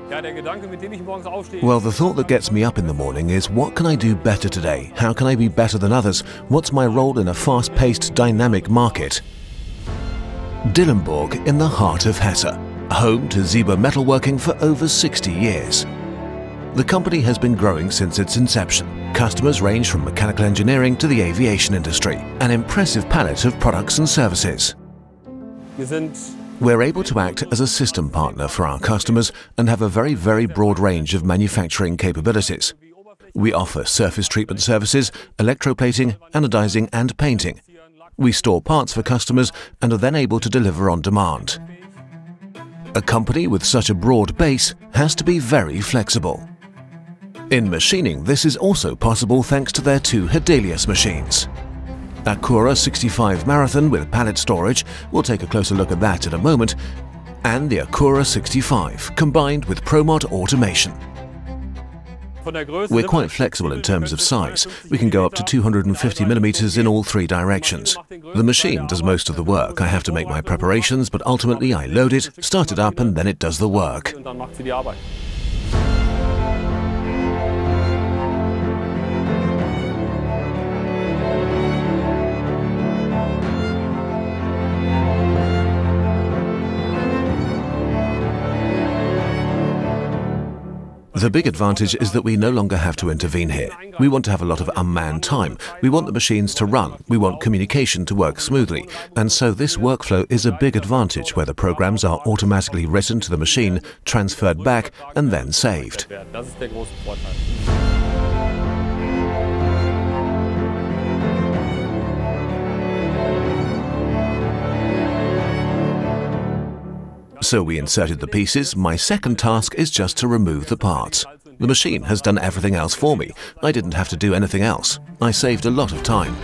Well, the thought that gets me up in the morning is, what can I do better today? How can I be better than others? What's my role in a fast-paced, dynamic market? Dillenburg in the heart of Hesse, home to SIBA Metalworking for over 60 years. The company has been growing since its inception. Customers range from mechanical engineering to the aviation industry, an impressive palette of products and services. We're able to act as a system partner for our customers and have a very broad range of manufacturing capabilities. We offer surface treatment services, electroplating, anodising and painting. We store parts for customers and are then able to deliver on demand. A company with such a broad base has to be very flexible. In machining, this is also possible thanks to their two HEDELIUS machines. Acura 65 Marathon with pallet storage, we'll take a closer look at that in a moment, and the Acura 65 combined with ProMod automation. We're quite flexible in terms of size. We can go up to 250 mm in all three directions. The machine does most of the work. I have to make my preparations, but ultimately I load it, start it up, and then it does the work. The big advantage is that we no longer have to intervene here. We want to have a lot of unmanned time. We want the machines to run. We want communication to work smoothly. And so this workflow is a big advantage where the programs are automatically written to the machine, transferred back, and then saved. So we inserted the pieces. My second task is just to remove the parts. The machine has done everything else for me. I didn't have to do anything else. I saved a lot of time.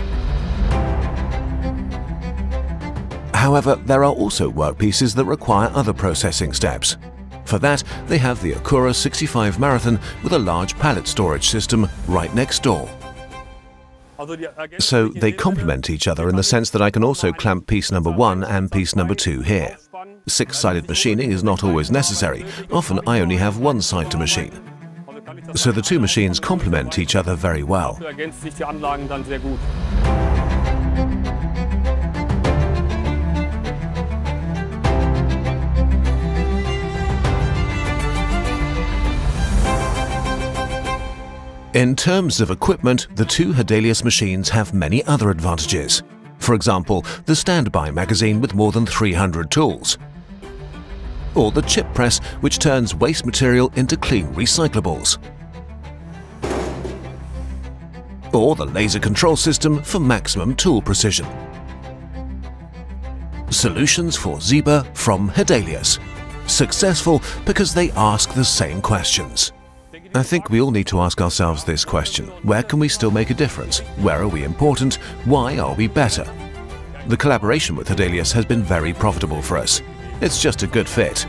However, there are also workpieces that require other processing steps. For that, they have the Acura 65 Marathon with a large pallet storage system right next door. So they complement each other in the sense that I can also clamp piece number 1 and piece number 2 here. 6-sided machining is not always necessary. Often I only have one side to machine. So the two machines complement each other very well. In terms of equipment, the two HEDELIUS machines have many other advantages. For example, the standby magazine with more than 300 tools. Or the chip press, which turns waste material into clean recyclables. Or the laser control system for maximum tool precision. Solutions for SIBA from HEDELIUS. Successful because they ask the same questions. I think we all need to ask ourselves this question: where can we still make a difference? Where are we important? Why are we better? The collaboration with HEDELIUS has been very profitable for us. It's just a good fit.